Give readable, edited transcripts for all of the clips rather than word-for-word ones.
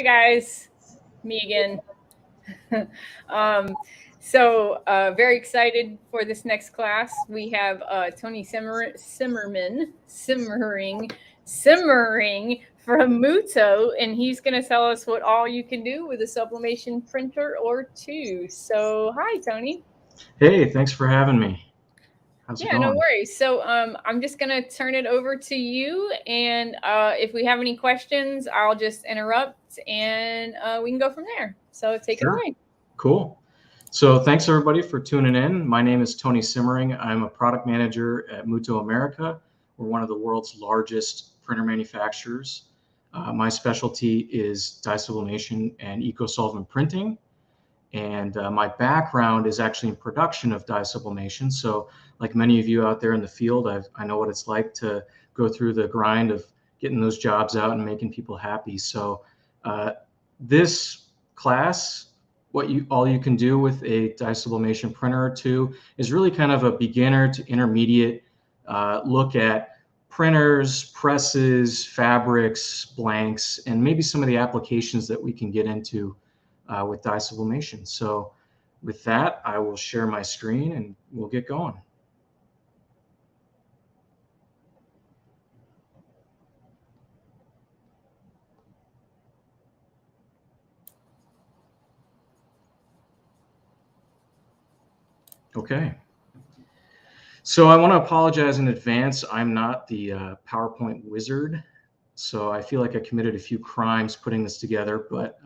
guys, me again. um, very excited for this next class. We have Tony Simmering from Muto, and he's going to tell us what all you can do with a sublimation printer or two. So, hi, Tony. Hey, thanks for having me. How's it Yeah, no going? worries. I'm just going to turn it over to you. And if we have any questions, I'll just interrupt and we can go from there. So, take it Sure. away. Cool. So thanks everybody for tuning in. My name is Tony Simmering. I'm a product manager at Muto America. We're one of the world's largest printer manufacturers. My specialty is dye sublimation and eco-solvent printing. And my background is actually in production of dye sublimation. So like many of you out there in the field, I know what it's like to go through the grind of getting those jobs out and making people happy. So this class, all you can do with a dye sublimation printer or two is really kind of a beginner to intermediate look at printers, presses, fabrics, blanks, and maybe some of the applications that we can get into with dye sublimation. So with that, I will share my screen and we'll get going. Okay. So I want to apologize in advance. I'm not the PowerPoint wizard, so I feel like I committed a few crimes putting this together, but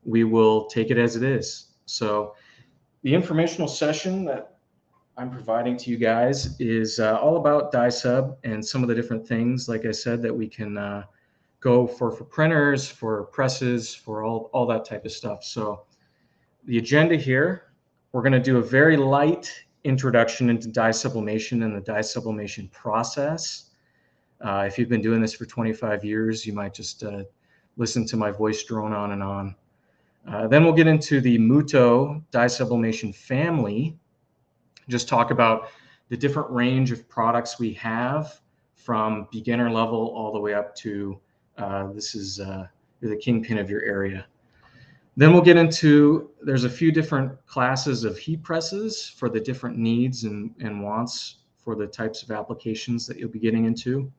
we will take it as it is. So the informational session that I'm providing to you guys is all about dye sub and some of the different things, like I said, that we can go for printers, for presses, for all that type of stuff. So the agenda here, we're going to do a very light introduction into dye sublimation and the dye sublimation process. If you've been doing this for 25 years, you might just listen to my voice drone on and on. Then we'll get into the Muto dye sublimation family, just talk about the different range of products we have from beginner level all the way up to this is the kingpin of your area. Then we'll get into, there's a few different classes of heat presses for the different needs and wants for the types of applications that you'll be getting into,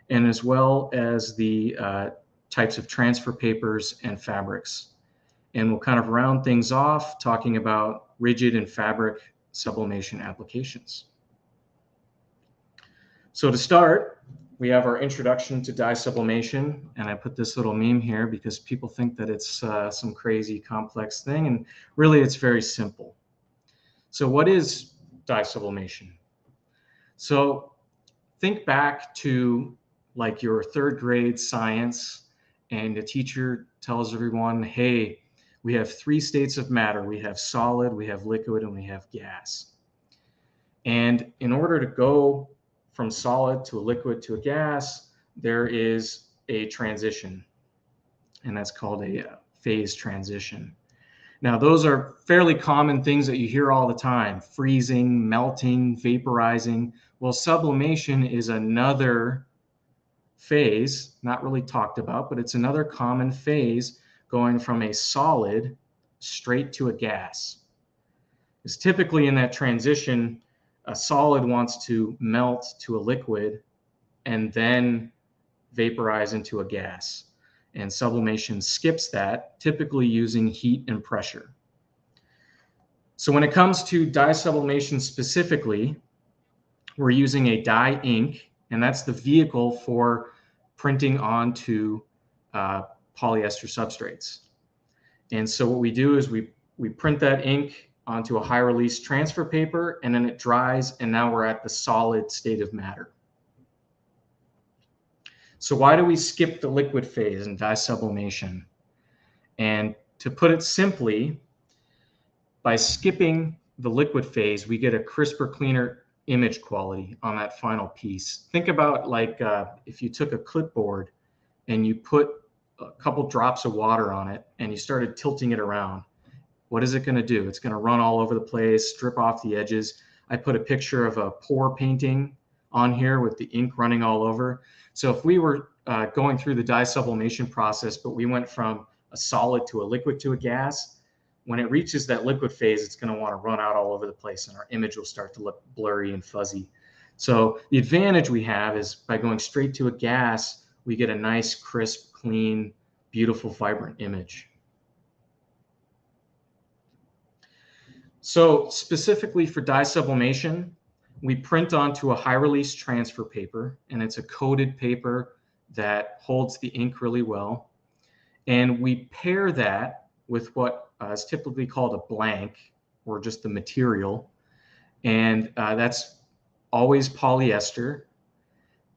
and as well as the types of transfer papers and fabrics. And we'll kind of round things off talking about rigid and fabric sublimation applications. So to start, we have our introduction to dye sublimation, and I put this little meme here because people think that it's some crazy complex thing, and really it's very simple. So what is dye sublimation? So think back to like your third grade science, and the teacher tells everyone, hey, we have three states of matter. We have solid, we have liquid, and we have gas. And in order to go from solid to a liquid to a gas, there is a transition, and that's called a phase transition. Now, those are fairly common things that you hear all the time: freezing, melting, vaporizing. Well, sublimation is another phase, not really talked about, but it's another common phase going from a solid straight to a gas. Because typically in that transition, a solid wants to melt to a liquid and then vaporize into a gas. And sublimation skips that, typically using heat and pressure. So when it comes to dye sublimation specifically, we're using a dye ink, and that's the vehicle for printing onto polyester substrates. And so what we do is we print that ink onto a high release transfer paper, and then it dries, and now we're at the solid state of matter. So why do we skip the liquid phase in dye sublimation? And to put it simply, by skipping the liquid phase, we get a crisper, cleaner image quality on that final piece. Think about like if you took a clipboard and you put a couple drops of water on it and you started tilting it around. What is it going to do? It's going to run all over the place, strip off the edges. I put a picture of a pour painting on here with the ink running all over. So if we were going through the dye sublimation process, but we went from a solid to a liquid to a gas. When it reaches that liquid phase, it's going to want to run out all over the place, and our image will start to look blurry and fuzzy. So the advantage we have is by going straight to a gas, we get a nice, crisp, clean, beautiful, vibrant image. So specifically for dye sublimation, we print onto a high release transfer paper, and it's a coated paper that holds the ink really well. And we pair that with what is typically called a blank, or just the material. And that's always polyester.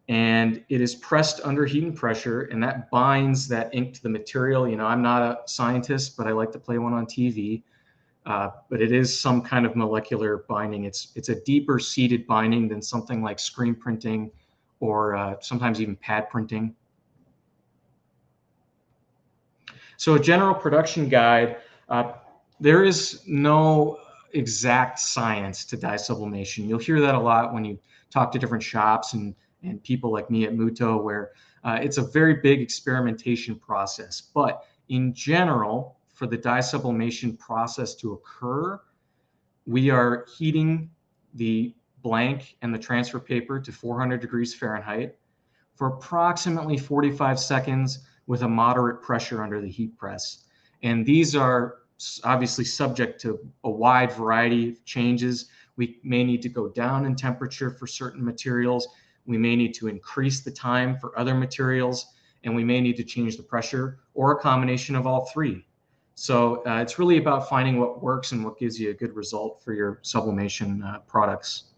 And it is pressed under heat and pressure, and that binds that ink to the material. You know, I'm not a scientist, but I like to play one on TV. But it is some kind of molecular binding. It's a deeper seated binding than something like screen printing or sometimes even pad printing. So a general production guide, there is no exact science to dye sublimation. You'll hear that a lot when you talk to different shops and people like me at Muto, where it's a very big experimentation process. But in general, for the dye sublimation process to occur, we are heating the blank and the transfer paper to 400 degrees Fahrenheit for approximately 45 seconds with a moderate pressure under the heat press. And these are obviously subject to a wide variety of changes. We may need to go down in temperature for certain materials. We may need to increase the time for other materials, and we may need to change the pressure, or a combination of all three. So it's really about finding what works and what gives you a good result for your sublimation products.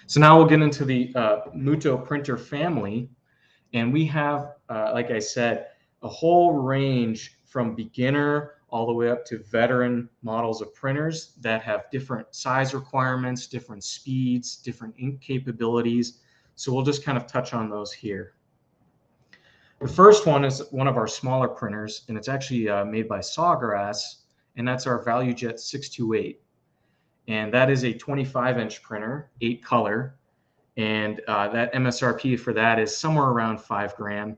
So now we'll get into the Muto printer family. And we have, like I said, a whole range from beginner all the way up to veteran models of printers that have different size requirements, different speeds, different ink capabilities. So we'll just kind of touch on those here. The first one is one of our smaller printers, and it's actually made by Sawgrass, and that's our ValueJet 628. And that is a 25-inch printer, 8 color, and that MSRP for that is somewhere around $5,000.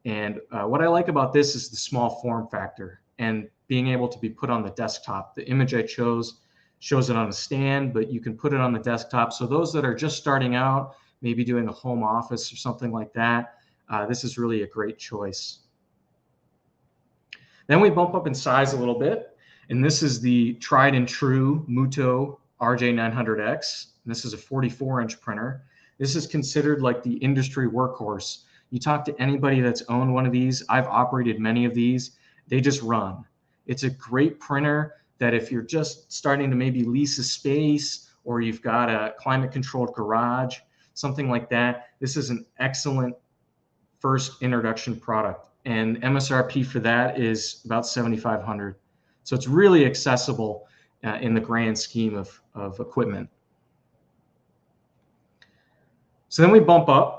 And what I like about this is the small form factor and being able to be put on the desktop. The image I chose shows it on a stand, but you can put it on the desktop. So those that are just starting out, maybe doing a home office or something like that, this is really a great choice. Then we bump up in size a little bit, and this is the tried and true Muto RJ900X. This is a 44-inch printer. This is considered like the industry workhorse. You talk to anybody that's owned one of these, I've operated many of these, they just run. It's a great printer that if you're just starting to maybe lease a space, or you've got a climate-controlled garage, something like that, this is an excellent first introduction product, and MSRP for that is about $7,500. So it's really accessible in the grand scheme of equipment. So then we bump up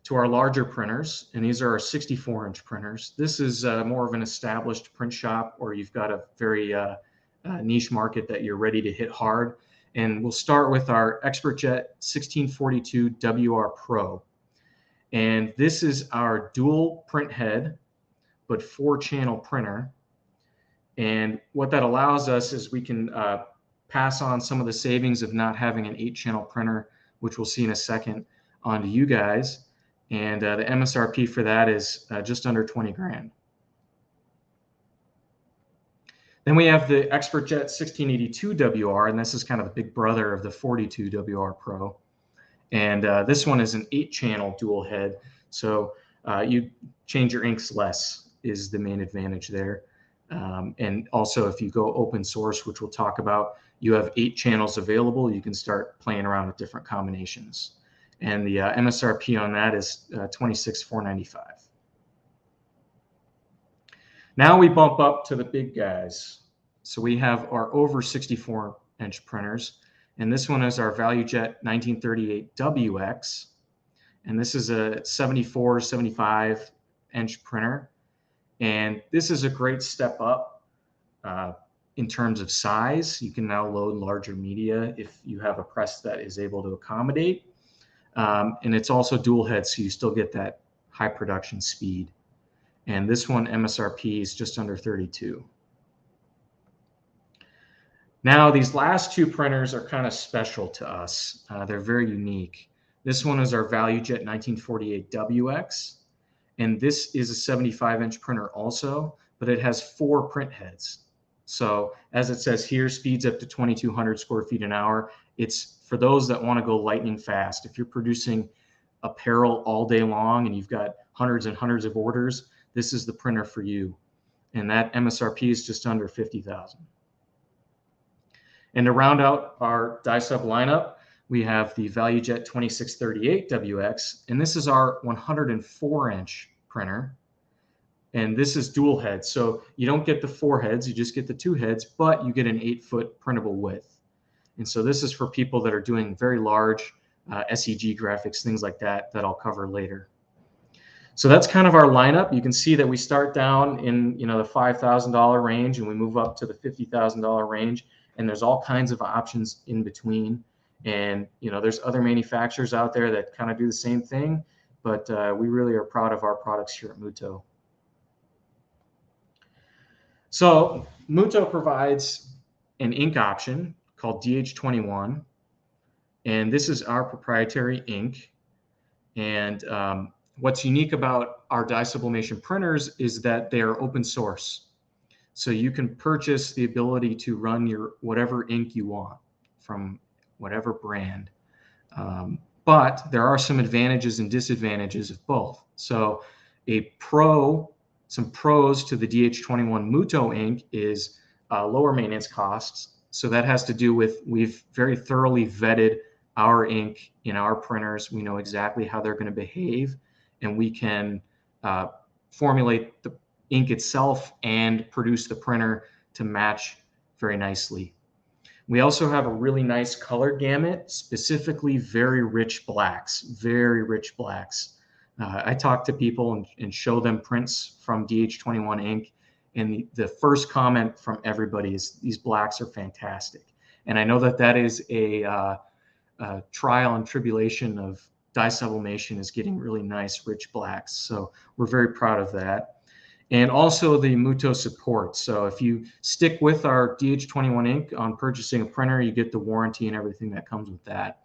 to our larger printers, and these are our 64-inch printers. This is more of an established print shop, or you've got a very niche market that you're ready to hit hard. And we'll start with our ExpertJet 1642 WR Pro. And this is our dual print head, but 4-channel printer. And what that allows us is we can pass on some of the savings of not having an 8-channel printer, which we'll see in a second, onto you guys. And the MSRP for that is just under $20,000. Then we have the ExpertJet 1682 WR, and this is kind of the big brother of the 42 WR Pro. And this one is an 8-channel dual head, so you change your inks less is the main advantage there. And also, if you go open source, which we'll talk about, you have 8 channels available. You can start playing around with different combinations. And the MSRP on that is $26,495. Now we bump up to the big guys. So we have our over 64-inch printers. And this one is our ValueJet 1938 WX. And this is a 74, 75-inch printer. And this is a great step up in terms of size. You can now load larger media if you have a press that is able to accommodate. And it's also dual head, so you still get that high production speed. And this one, MSRP, is just under 32. Now, these last two printers are kind of special to us. They're very unique. This one is our ValueJet 1948WX, and this is a 75-inch printer also, but it has 4 print heads. So as it says here, speeds up to 2,200 square feet an hour. It's for those that want to go lightning fast. If you're producing apparel all day long and you've got hundreds and hundreds of orders, this is the printer for you. And that MSRP is just under 50,000. And to round out our Dye-Sub lineup, we have the ValueJet 2638WX, and this is our 104-inch printer. And this is dual head, so you don't get the 4 heads, you just get the 2 heads, but you get an 8-foot printable width. And so this is for people that are doing very large SEG graphics, things like that I'll cover later. So that's kind of our lineup. You can see that we start down in the $5,000 range and we move up to the $50,000 range, and there's all kinds of options in between. And there's other manufacturers out there that kind of do the same thing, but we really are proud of our products here at Muto. So Muto provides an ink option called DH21, and this is our proprietary ink. And what's unique about our dye-sublimation printers is that they are open source. So you can purchase the ability to run your whatever ink you want from whatever brand. But there are some advantages and disadvantages of both. So some pros to the DH21 Muto ink is lower maintenance costs. So that has to do with we've very thoroughly vetted our ink in our printers. We know exactly how they're going to behave, and we can formulate the ink itself and produce the printer to match very nicely. We also have a really nice color gamut, specifically very rich blacks, very rich blacks. I talk to people and show them prints from DH21 ink, and the first comment from everybody is these blacks are fantastic. And I know that is a trial and tribulation of dye-sublimation, is getting really nice rich blacks. So we're very proud of that. And also the Muto support. So if you stick with our DH21 ink on purchasing a printer, you get the warranty and everything that comes with that.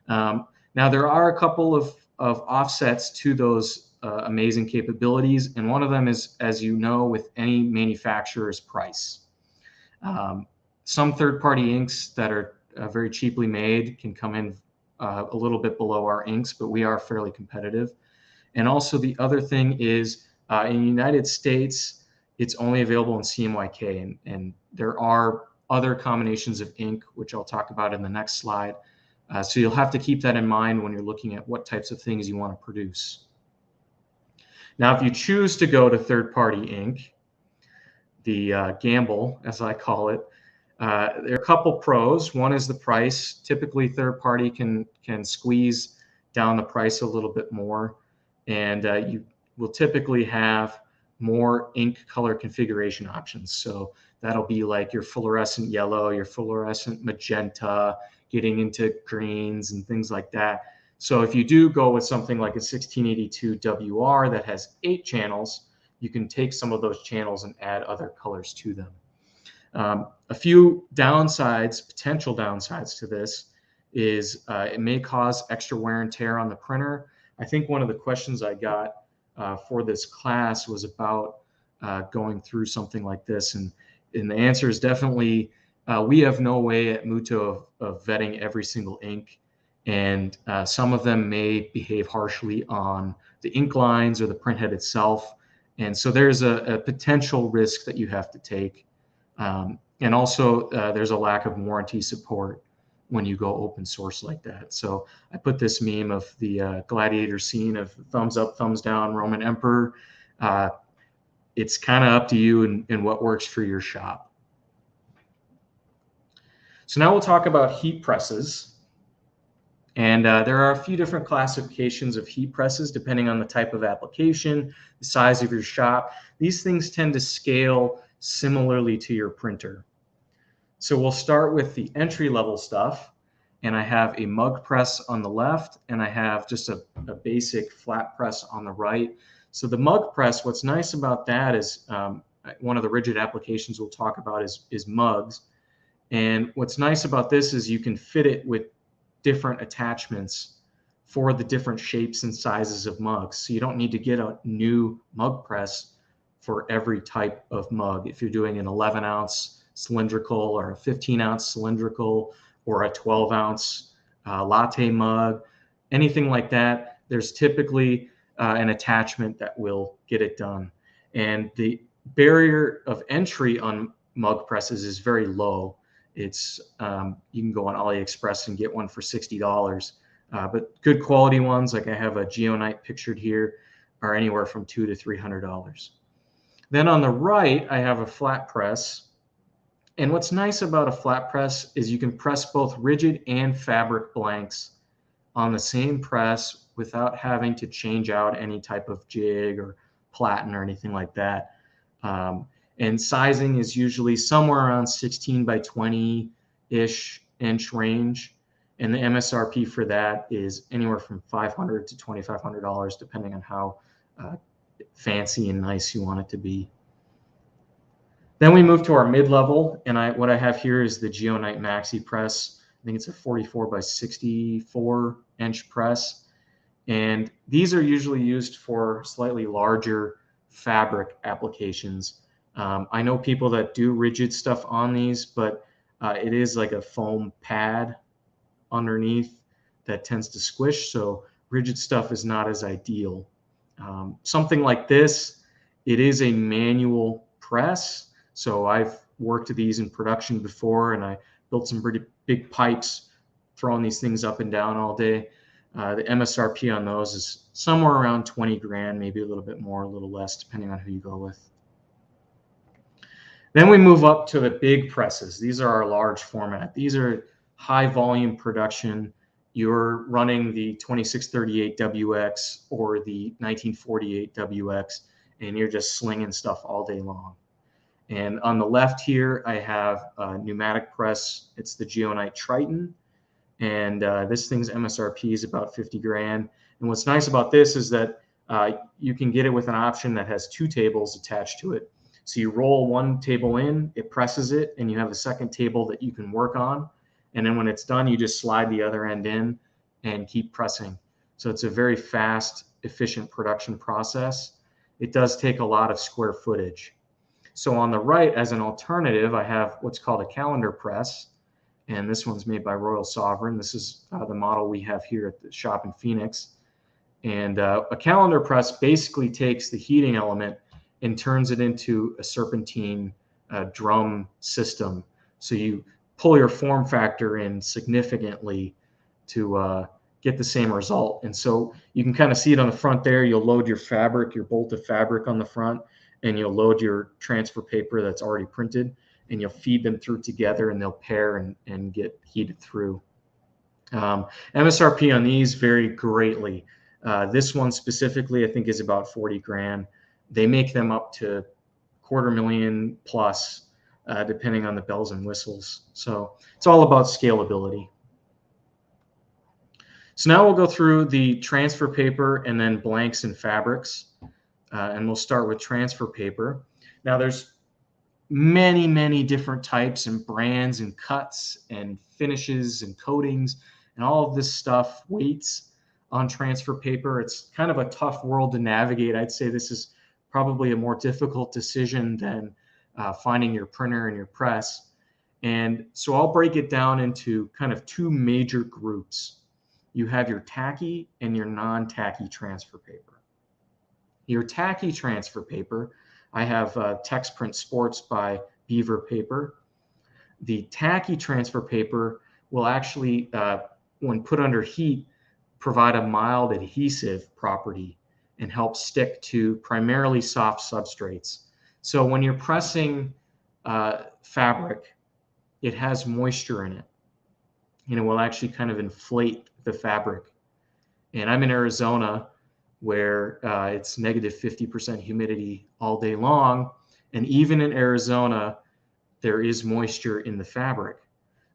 Now there are a couple of offsets to those amazing capabilities, and one of them is, as you know, with any manufacturer's price. Some third-party inks that are very cheaply made can come in a little bit below our inks, but we are fairly competitive. And also the other thing is, in the United States, it's only available in CMYK, and there are other combinations of ink, which I'll talk about in the next slide. So you'll have to keep that in mind when you're looking at what types of things you want to produce. Now, if you choose to go to third-party ink, the gamble, as I call it, there are a couple pros. One is the price. Typically, third-party can squeeze down the price a little bit more, and you will typically have more ink color configuration options. So that'll be like your fluorescent yellow, your fluorescent magenta, getting into greens and things like that. So if you do go with something like a 1682 WR that has 8 channels, you can take some of those channels and add other colors to them. A few downsides, potential downsides to this is it may cause extra wear and tear on the printer. I think one of the questions I got for this class was about going through something like this, and the answer is definitely we have no way at Muto of vetting every single ink, and some of them may behave harshly on the ink lines or the printhead itself, and so there's a potential risk that you have to take, and also there's a lack of warranty support when you go open source like that. So I put this meme of the gladiator scene of thumbs up, thumbs down, Roman emperor. It's kind of up to you and what works for your shop. So now we'll talk about heat presses. And there are a few different classifications of heat presses depending on the type of application, the size of your shop. These things tend to scale similarly to your printer. So we'll start with the entry-level stuff. and I have a mug press on the left, and I have just a basic flat press on the right. So the mug press, what's nice about that is one of the rigid applications we'll talk about is mugs. And what's nice about this is you can fit it with different attachments for the different shapes and sizes of mugs. So you don't need to get a new mug press for every type of mug. If you're doing an 11-ounce cylindrical or a 15-ounce cylindrical or a 12-ounce latte mug, anything like that, there's typically an attachment that will get it done. And the barrier of entry on mug presses is very low. It's you can go on AliExpress and get one for $60, but good quality ones, like I have a Geonite pictured here, are anywhere from $200 to $300. Then on the right, I have a flat press. And what's nice about a flat press is you can press both rigid and fabric blanks on the same press without having to change out any type of jig or platen or anything like that. And sizing is usually somewhere around 16 by 20-ish inch range. And the MSRP for that is anywhere from $500 to $2,500, depending on how fancy and nice you want it to be. Then we move to our mid-level, and what I have here is the Geonite Maxi Press. I think it's a 44 by 64 inch press. And these are usually used for slightly larger fabric applications. I know people that do rigid stuff on these, but it is like a foam pad underneath that tends to squish, so rigid stuff is not as ideal. Something like this, it is a manual press, so I've worked these in production before, and I built some pretty big pipes throwing these things up and down all day. The MSRP on those is somewhere around 20 grand, maybe a little bit more, a little less, depending on who you go with. Then we move up to the big presses. These are our large format. These are high volume production. You're running the 2638 WX or the 1948 WX, and you're just slinging stuff all day long. And on the left here, I have a pneumatic press. It's the Geonite Triton. And this thing's MSRP is about 50 grand. And what's nice about this is that you can get it with an option that has 2 tables attached to it. So you roll one table in, it presses it, and you have a second table that you can work on. And then when it's done, you just slide the other end in and keep pressing. So it's a very fast, efficient production process. It does take a lot of square footage. So on the right, as an alternative, I have what's called a calendar press. And this one's made by Royal Sovereign. This is the model we have here at the shop in Phoenix. And a calendar press basically takes the heating element and turns it into a serpentine drum system. So you pull your form factor in significantly to get the same result. And so you can kind of see it on the front there. You'll load your fabric, your bolt of fabric on the front, and you'll load your transfer paper that's already printed, and you'll feed them through together, and they'll pair and get heated through. MSRP on these vary greatly. This one specifically, I think, is about 40 grand. They make them up to $250,000 plus, depending on the bells and whistles. So it's all about scalability. So now we'll go through the transfer paper and then blanks and fabrics. And we'll start with transfer paper. Now there's many, many different types and brands and cuts and finishes and coatings and all of this stuff, weights on transfer paper. It's kind of a tough world to navigate. I'd say this is probably a more difficult decision than finding your printer and your press. And so I'll break it down into kind of 2 major groups. You have your tacky and your non-tacky transfer paper. Your tacky transfer paper, I have Texprint Sports by Beaver Paper. The tacky transfer paper will actually, when put under heat, provide a mild adhesive property and help stick to primarily soft substrates. So when you're pressing fabric, it has moisture in it, and it will actually kind of inflate the fabric. And I'm in Arizona, where it's negative 50% humidity all day long. And even in Arizona, there is moisture in the fabric.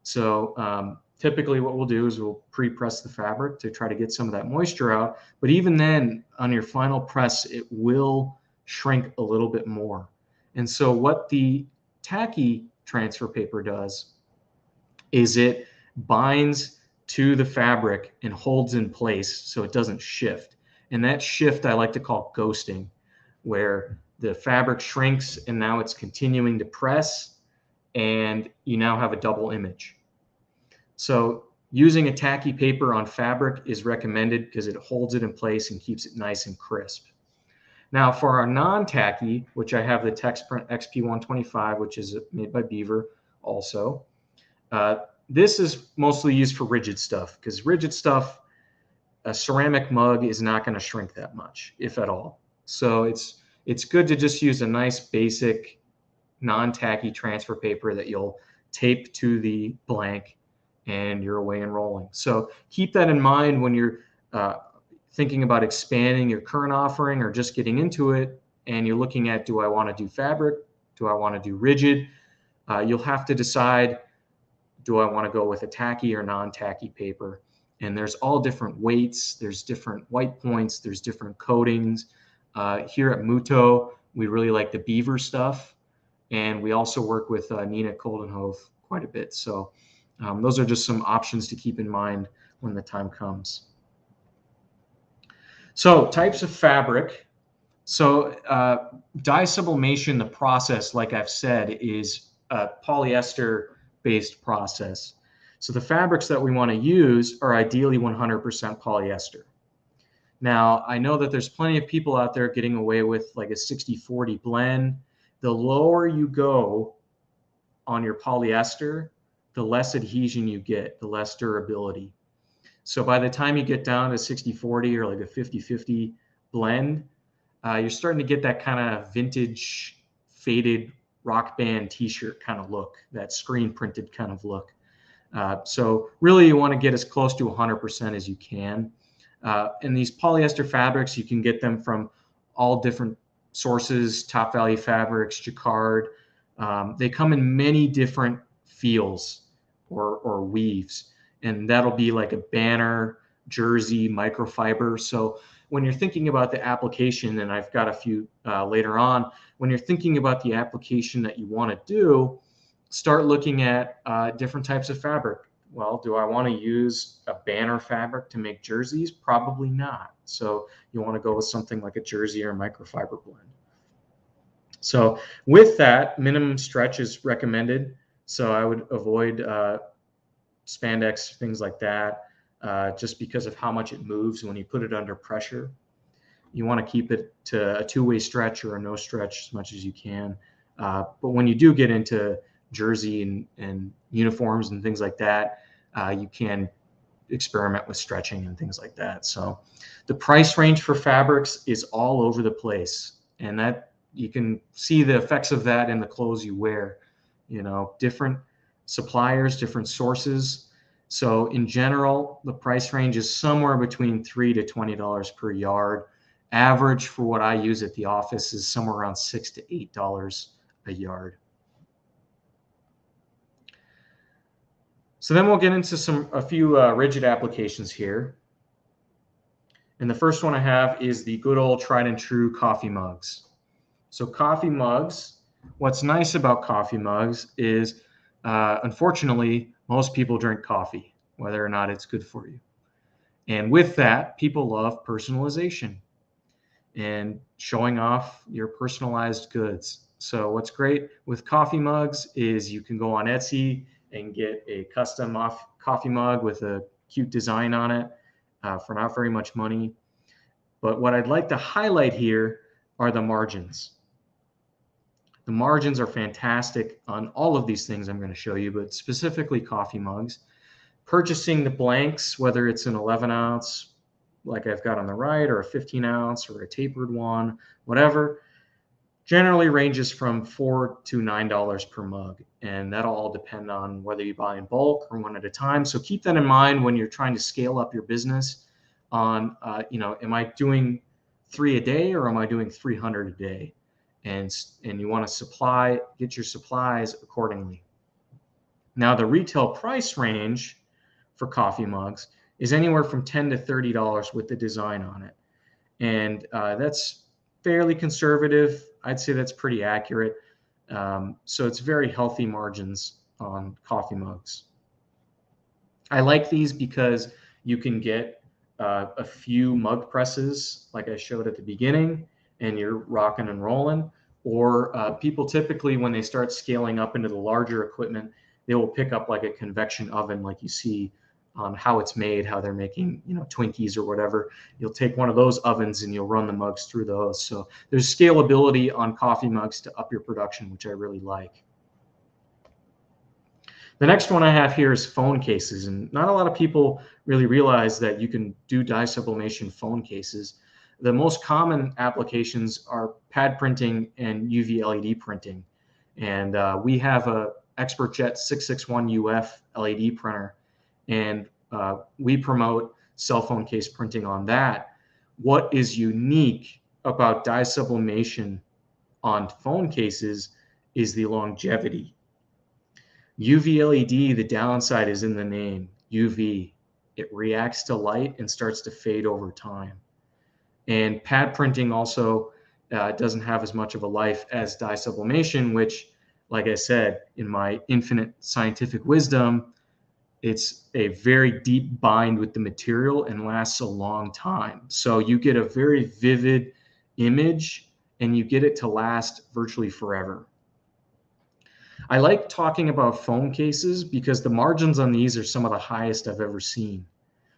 So typically what we'll do is we'll pre-press the fabric to try to get some of that moisture out. But even then, on your final press, it will shrink a little bit more. And so what the tacky transfer paper does is it binds to the fabric and holds in place so it doesn't shift. And that shift I like to call ghosting, where the fabric shrinks and now it's continuing to press, and you now have a double image. So using a tacky paper on fabric is recommended because it holds it in place and keeps it nice and crisp. Now for our non-tacky, which I have the Texprint XP125, which is made by Beaver also, this is mostly used for rigid stuff, because rigid stuff, a ceramic mug is not going to shrink that much, if at all. So it's good to just use a nice basic non-tacky transfer paper that you'll tape to the blank, and you're away and rolling. So keep that in mind when you're thinking about expanding your current offering or just getting into it, and you're looking at, do I want to do fabric? Do I want to do rigid? You'll have to decide, do I want to go with a tacky or non-tacky paper? And there's all different weights. There's different white points. There's different coatings. Here at Muto, we really like the Beaver stuff. And we also work with Nina Koldenhof quite a bit. So those are just some options to keep in mind when the time comes. So types of fabric. So dye sublimation, the process, like I've said, is a polyester-based process. So the fabrics that we want to use are ideally 100% polyester. Now, I know that there's plenty of people out there getting away with like a 60-40 blend. The lower you go on your polyester, the less adhesion you get, the less durability. So by the time you get down to 60-40 or like a 50-50 blend, you're starting to get that kind of vintage, faded rock band t-shirt kind of look, that screen printed kind of look. So really you want to get as close to 100% as you can. And these polyester fabrics, you can get them from all different sources, Top Value Fabrics, Jacquard. They come in many different feels or weaves, and that'll be like a banner, jersey, microfiber. So when you're thinking about the application, and I've got a few later on, when you're thinking about the application that you want to do, start looking at different types of fabric. Well, do I want to use a banner fabric to make jerseys? Probably not. So you want to go with something like a jersey or microfiber blend. So with that, minimum stretch is recommended. So I would avoid spandex, things like that, just because of how much it moves when you put it under pressure. You want to keep it to a two-way stretch or a no stretch as much as you can. But when you do get into jersey and uniforms and things like that, you can experiment with stretching and things like that. So the price range for fabrics is all over the place, and that you can see the effects of that in the clothes you wear. You know, different suppliers, different sources. So in general, the price range is somewhere between $3 to $20 per yard. Average for what I use at the office is somewhere around $6 to $8 a yard. So then we'll get into a few rigid applications here. And the first one I have is the good old tried and true coffee mugs. So coffee mugs, what's nice about coffee mugs is, unfortunately, most people drink coffee, whether or not it's good for you. And with that, people love personalization and showing off your personalized goods. So what's great with coffee mugs is you can go on Etsy and get a custom coffee mug with a cute design on it for not very much money. But what I'd like to highlight here are the margins. The margins are fantastic on all of these things I'm going to show you, but specifically coffee mugs. Purchasing the blanks, whether it's an 11 ounce, like I've got on the right, or a 15 ounce, or a tapered one, whatever, generally ranges from $4 to $9 per mug. And that'll all depend on whether you buy in bulk or one at a time. So keep that in mind when you're trying to scale up your business on, am I doing 3 a day or am I doing 300 a day? And you want to get your supplies accordingly. Now the retail price range for coffee mugs is anywhere from $10 to $30 with the design on it. And that's fairly conservative. I'd say that's pretty accurate. So it's very healthy margins on coffee mugs. I like these because you can get a few mug presses like I showed at the beginning, and you're rocking and rolling. Or people typically, when they start scaling up into the larger equipment, they will pick up like a convection oven like you see on how it's made, how they're making, Twinkies or whatever. You'll take one of those ovens and you'll run the mugs through those. So there's scalability on coffee mugs to up your production, which I really like. The next one I have here is phone cases, and not a lot of people really realize that you can do dye sublimation phone cases. The most common applications are pad printing and UV LED printing. And we have a ExpertJet 661 UF LED printer, and we promote cell phone case printing on that. What is unique about dye sublimation on phone cases is the longevity. UV LED, the downside is in the name, UV. It reacts to light and starts to fade over time. And pad printing also doesn't have as much of a life as dye sublimation, which, like I said, in my infinite scientific wisdom, it's a very deep bind with the material and lasts a long time. So you get a very vivid image and you get it to last virtually forever. I like talking about phone cases because the margins on these are some of the highest I've ever seen.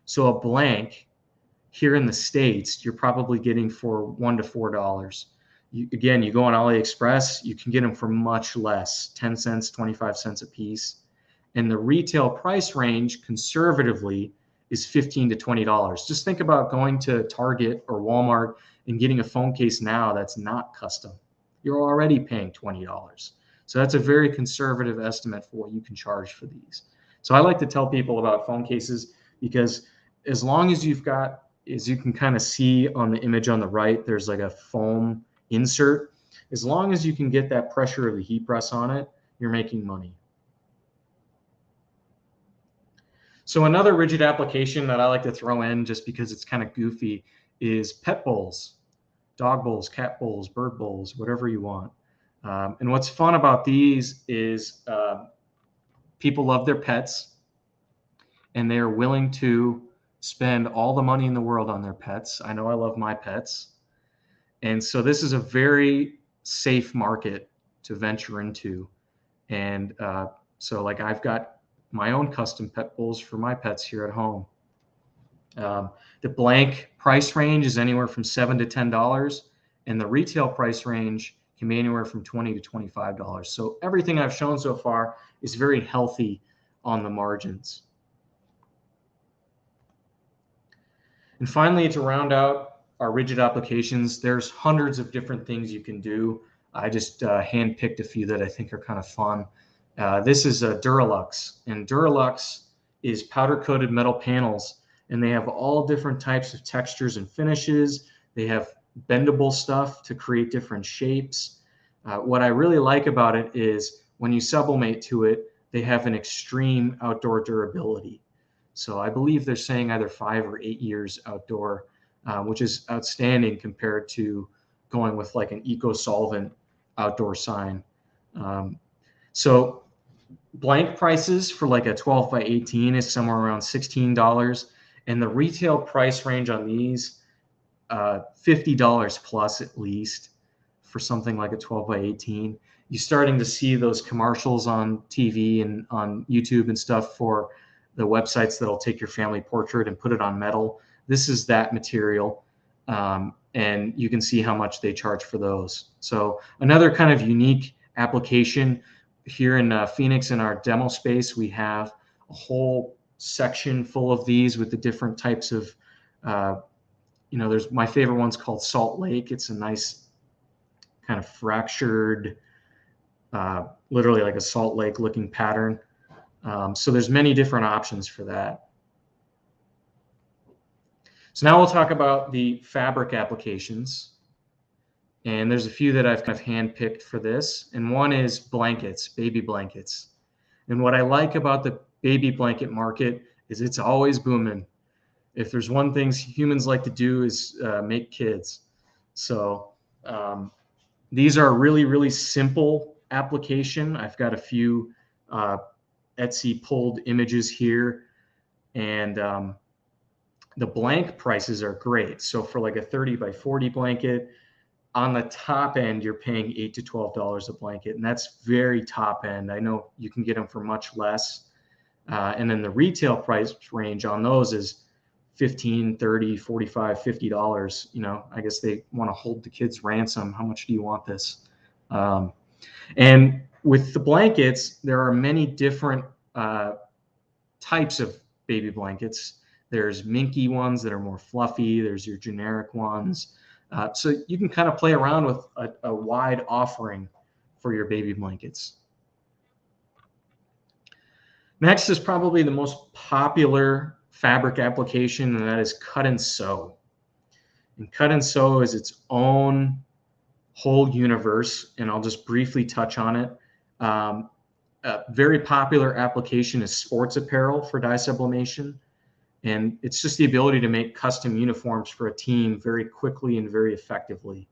So a blank here in the States, you're probably getting for $1 to $4. Again, you go on AliExpress, you can get them for much less, 10 cents, 25 cents a piece. And the retail price range conservatively is $15 to $20. Just think about going to Target or Walmart and getting a phone case now that's not custom. You're already paying $20. So that's a very conservative estimate for what you can charge for these. So I like to tell people about phone cases because as long as you've got, as you can kind of see on the image on the right, there's like a foam insert. As long as you can get that pressure of the heat press on it, you're making money. So another rigid application that I like to throw in just because it's kind of goofy is pet bowls, dog bowls, cat bowls, bird bowls, whatever you want. And what's fun about these is people love their pets and they're willing to spend all the money in the world on their pets. I know I love my pets. And so this is a very safe market to venture into. And so like I've got my own custom pet bowls for my pets here at home. The blank price range is anywhere from $7 to $10, and the retail price range can be anywhere from $20 to $25. So everything I've shown so far is very healthy on the margins. And finally, to round out our rigid applications, there's hundreds of different things you can do. I just handpicked a few that I think are kind of fun. This is a Duralux, and Duralux is powder-coated metal panels, and they have all different types of textures and finishes. They have bendable stuff to create different shapes. What I really like about it is when you sublimate to it, they have an extreme outdoor durability. So I believe they're saying either 5 or 8 years outdoor, which is outstanding compared to going with like an eco-solvent outdoor sign. So blank prices for like a 12 by 18 is somewhere around $16, and the retail price range on these $50 plus at least for something like a 12 by 18. You're starting to see those commercials on TV and on YouTube and stuff for the websites that'll take your family portrait and put it on metal. This is that material, and you can see how much they charge for those. So another kind of unique application here in Phoenix in our demo space, we have a whole section full of these with the different types of, there's my favorite one's called Salt Lake. It's a nice kind of fractured, literally like a salt lake looking pattern. So there's many different options for that. So now we'll talk about the fabric applications. And there's a few that I've kind of handpicked for this. And one is blankets, baby blankets. And what I like about the baby blanket market is it's always booming. If there's one thing humans like to do is make kids. So these are really, really simple application. I've got a few Etsy pulled images here, and the blank prices are great. So for like a 30 by 40 blanket, on the top end, you're paying $8 to $12 a blanket, and that's very top end. I know you can get them for much less. And then the retail price range on those is $15, $30, $45, $50. You know, I guess they want to hold the kids ransom. How much do you want this? And with the blankets, there are many different types of baby blankets. There's minky ones that are more fluffy. There's your generic ones. So you can kind of play around with a wide offering for your baby blankets. Next is probably the most popular fabric application, and that is cut and sew. And cut and sew is its own whole universe, and I'll just briefly touch on it. A very popular application is sports apparel for dye sublimation. And it's just the ability to make custom uniforms for a team very quickly and very effectively.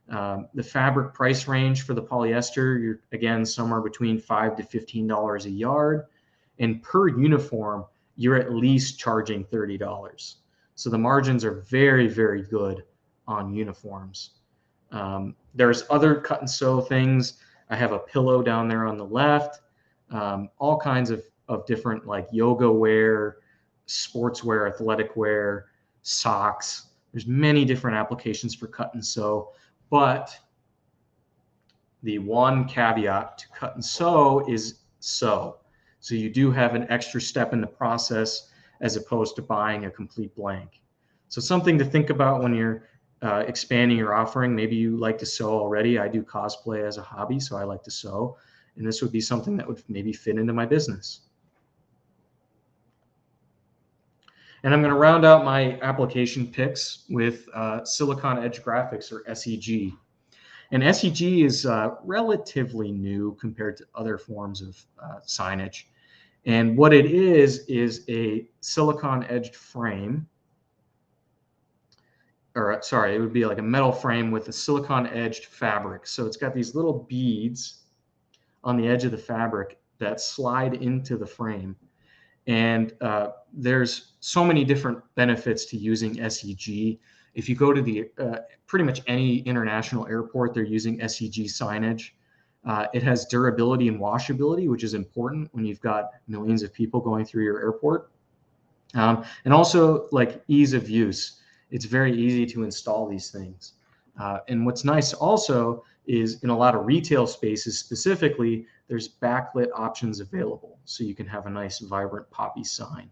The fabric price range for the polyester, you're again somewhere between $5 to $15 a yard. And per uniform, you're at least charging $30. So the margins are very, very good on uniforms. There's other cut and sew things. I have a pillow down there on the left, all kinds of different like yoga wear, sportswear, athletic wear, socks. There's many different applications for cut and sew, but the one caveat to cut and sew is sew. So you do have an extra step in the process as opposed to buying a complete blank. So something to think about when you're expanding your offering. Maybe you like to sew already. I do cosplay as a hobby, so I like to sew. And this would be something that would maybe fit into my business. And I'm going to round out my application picks with Silicon Edge Graphics, or SEG. And SEG is relatively new compared to other forms of signage. And what it is a silicon edged frame, or sorry, it would be like a metal frame with a silicon edged fabric. So it's got these little beads on the edge of the fabric that slide into the frame. And there's so many different benefits to using SEG. If you go to the pretty much any international airport, they're using SEG signage. It has durability and washability, which is important when you've got millions of people going through your airport. And also like ease of use. It's very easy to install these things. And what's nice also is in a lot of retail spaces specifically, there's backlit options available. So you can have a nice vibrant poppy sign.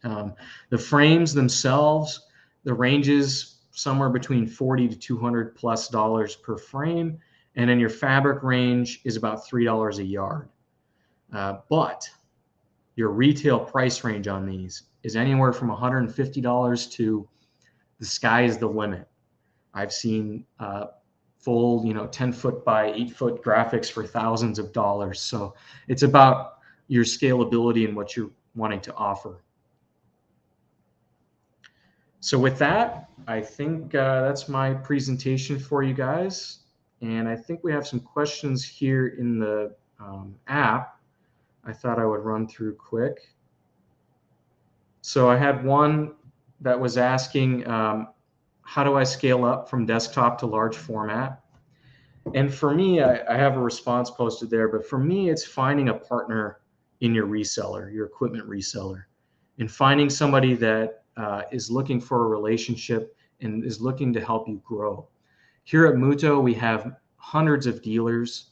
The frames themselves, the ranges somewhere between $40 to $200+ per frame. And then your fabric range is about $3 a yard. But your retail price range on these is anywhere from $150 to the sky is the limit. I've seen full, 10-foot by 8-foot graphics for thousands of dollars. So it's about your scalability and what you're wanting to offer. So with that, I think that's my presentation for you guys. And I think we have some questions here in the app I thought I would run through quick. So I had one that was asking, how do I scale up from desktop to large format? And for me, I have a response posted there, but for me, it's finding a partner in your reseller, your equipment reseller, and finding somebody that is looking for a relationship and is looking to help you grow. Here at Muto, we have hundreds of dealers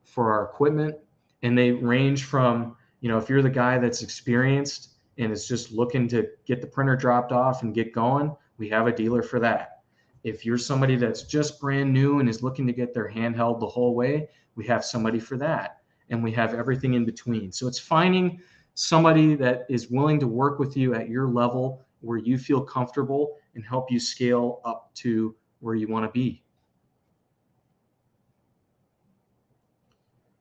for our equipment, and they range from, if you're the guy that's experienced and is just looking to get the printer dropped off and get going, we have a dealer for that. If you're somebody that's just brand new and is looking to get their handheld the whole way, we have somebody for that. And we have everything in between. So it's finding somebody that is willing to work with you at your level where you feel comfortable and help you scale up to where you want to be.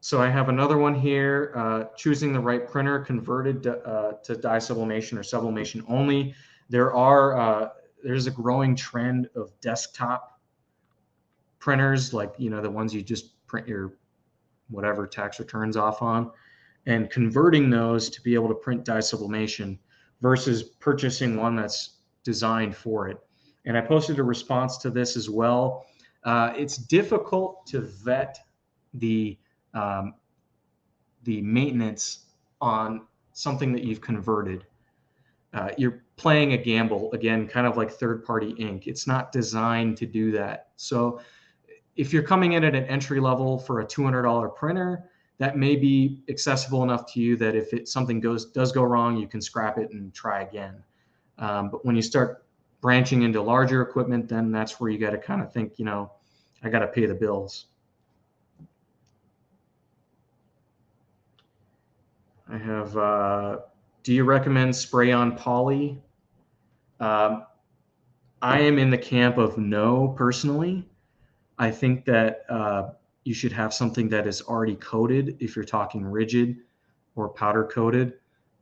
So I have another one here, choosing the right printer converted to dye sublimation or sublimation only. There's a growing trend of desktop printers, like, the ones you just print your whatever tax returns off on, and converting those to be able to print dye sublimation versus purchasing one that's designed for it. And I posted a response to this as well. It's difficult to vet the um, the maintenance on something that you've converted. You're playing a gamble, again, kind of like third-party ink. It's not designed to do that. So if you're coming in at an entry level for a $200 printer, that may be accessible enough to you that if something does go wrong, you can scrap it and try again. But when you start branching into larger equipment, then that's where you got to kind of think, I got to pay the bills. I have, do you recommend spray-on poly? I am in the camp of no, personally. I think that you should have something that is already coated if you're talking rigid or powder coated,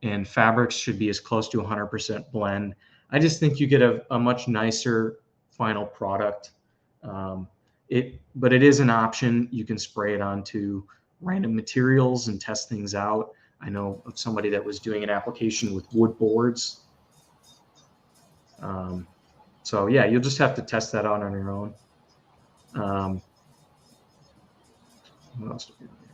and fabrics should be as close to 100% blend. I just think you get a much nicer final product. But it is an option. You can spray it onto random materials and test things out. I know of somebody that was doing an application with wood boards. So yeah, you'll just have to test that out on your own. What else do we have here?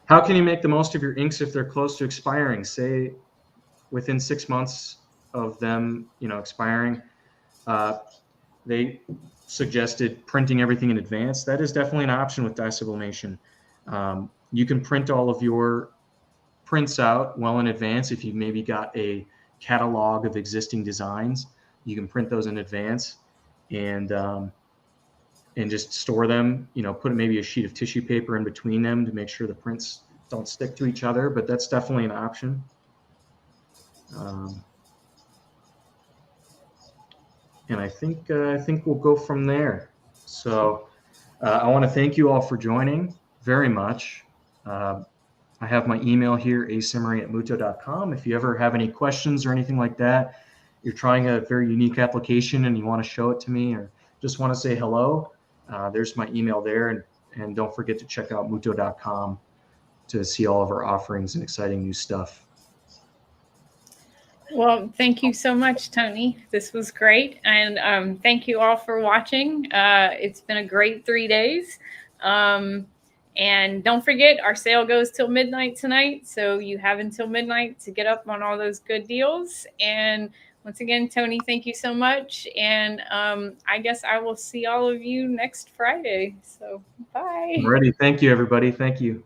How can you make the most of your inks if they're close to expiring? Say within 6 months of them, expiring. They suggested printing everything in advance. That is definitely an option with dye sublimation. You can print all of your prints out well in advance. If you've maybe got a catalog of existing designs, you can print those in advance and just store them, put maybe a sheet of tissue paper in between them to make sure the prints don't stick to each other, but that's definitely an option. And I think we'll go from there. So I want to thank you all for joining very much. I have my email here, asimmery@muto.com. If you ever have any questions or anything like that, you're trying a very unique application and you want to show it to me or just want to say hello, there's my email there. And don't forget to check out muto.com to see all of our offerings and exciting new stuff. Well, thank you so much, Tony. This was great. And thank you all for watching. It's been a great 3 days. And don't forget, our sale goes till midnight tonight. So you have until midnight to get up on all those good deals. And once again, Tony, thank you so much. And I guess I will see all of you next Friday. So bye. Alrighty. Thank you, everybody. Thank you.